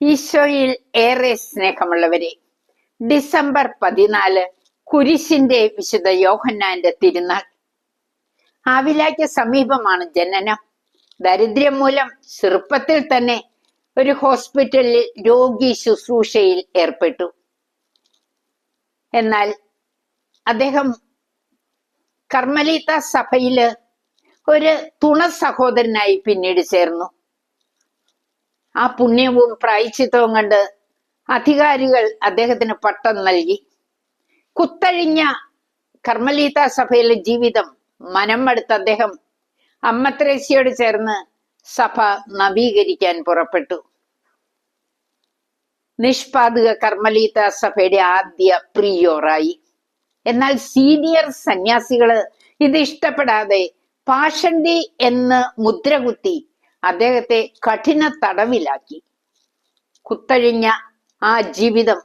ഈശോയിൽ ഏറെ സ്നേഹമുള്ളവരെ, ഡിസംബർ 14 കുരിശിന്റെ വിശുദ്ധ യോഹന്നാന്റെ തിരുനാൾ. ആവിലായ്ക്ക് സമീപമാണ് ജനനം. ദരിദ്രം മൂലം ചെറുപ്പത്തിൽ തന്നെ ഒരു ഹോസ്പിറ്റലിൽ രോഗി ശുശ്രൂഷയിൽ ഏർപ്പെട്ടു. എന്നാൽ അദ്ദേഹം കർമ്മലീത്ത സഭയില് ഒരു തുണ സഹോദരനായി പിന്നീട് ചേർന്നു. ആ പുണ്യവും പ്രായശ്ചിത്തവും കണ്ട് അധികാരികൾ അദ്ദേഹത്തിന് പട്ടം നൽകി. കുത്തഴിഞ്ഞ കർമ്മലീത്ത സഭയിലെ ജീവിതം മനം മടുത്ത അദ്ദേഹം അമ്മ ത്രേസ്യയോട് ചേർന്ന് സഭ നവീകരിക്കാൻ പുറപ്പെട്ടു. നിഷ്പാദക കർമ്മലീത്ത സഭയുടെ ആദ്യ പ്രിയോറായി. എന്നാൽ സീനിയർ സന്യാസികള് ഇത് ഇഷ്ടപ്പെടാതെ പാഷണ്ടി എന്ന് മുദ്രകുത്തി അദ്ദേഹത്തെ കഠിന തടവിലാക്കി. കുത്തഴിഞ്ഞ ആ ജീവിതം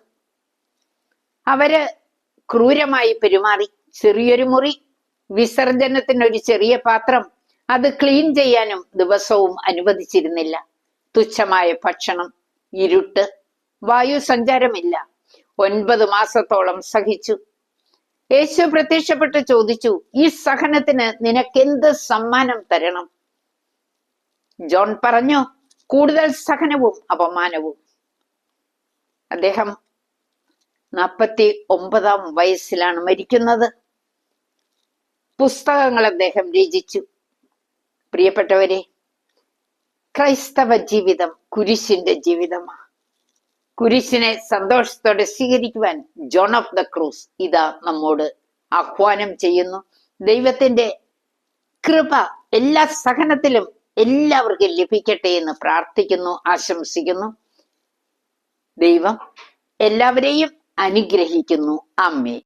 അവര് ക്രൂരമായി പെരുമാറി. ചെറിയൊരു മുറി, വിസർജനത്തിനൊരു ചെറിയ പാത്രം, അത് ക്ലീൻ ചെയ്യാനും ദിവസവും അനുവദിച്ചിരുന്നില്ല. തുച്ഛമായ ഭക്ഷണം, ഇരുട്ട്, വായു സഞ്ചാരമില്ല. 9 മാസത്തോളം സഹിച്ചു. യേശു പ്രത്യക്ഷപ്പെട്ട് ചോദിച്ചു, ഈ സഹനത്തിന് നിനക്കെന്ത് സമ്മാനം തരണം? ജോൺ പറഞ്ഞു, കൂടുതൽ സഹനവും അപമാനവും. അദ്ദേഹം 49-ാം വയസ്സിലാണ് മരിക്കുന്നത്. പുസ്തകങ്ങൾ അദ്ദേഹം രചിച്ചു. പ്രിയപ്പെട്ടവരെ, ക്രൈസ്തവ ജീവിതം കുരിശിന്റെ ജീവിതമാണ്. കുരിശിനെ സന്തോഷത്തോടെ സ്വീകരിക്കുവാൻ ജോൺ ഓഫ് ദ ക്രൂസ് ഇതാ നമ്മോട് ആഹ്വാനം ചെയ്യുന്നു. ദൈവത്തിന്റെ കൃപ എല്ലാ സഹനത്തിലും എല്ലാവർക്കും ലഭിക്കട്ടെ എന്ന് പ്രാർത്ഥിക്കുന്നു, ആശംസിക്കുന്നു. ദൈവം എല്ലാവരെയും അനുഗ്രഹിക്കുന്നു. ആമേൻ.